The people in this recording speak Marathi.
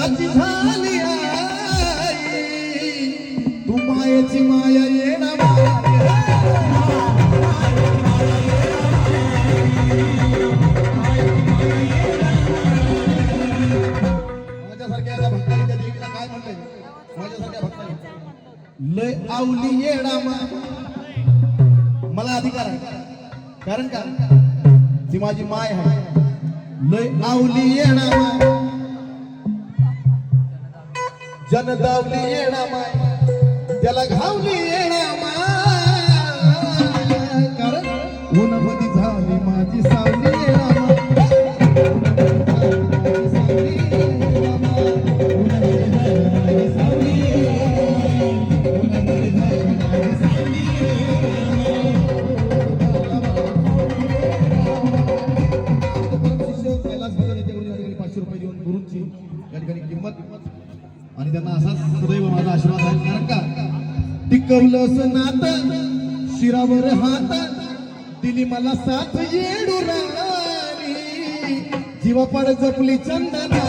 झाली आई तू मायेची माया येणा माझ्यासारख्या भक्तांच्या देवीला काय म्हणलंय माझ्यासारख्या भक्तांनी लय आवली येणा मला अधिकार आहे कारण का ती माझी माय आहे लय आवली येणा जनदावली येणा माय त्याला घावली येणा माय कारण उन्हामध्ये झाली माझी सावली येणा आणि त्यांना असाच सदैव माझा आशीर्वाद आहे कारण का टिकवलंस नात शिरावर हात दिली मला साथ येडू राणी जीवापाड जपली चंदना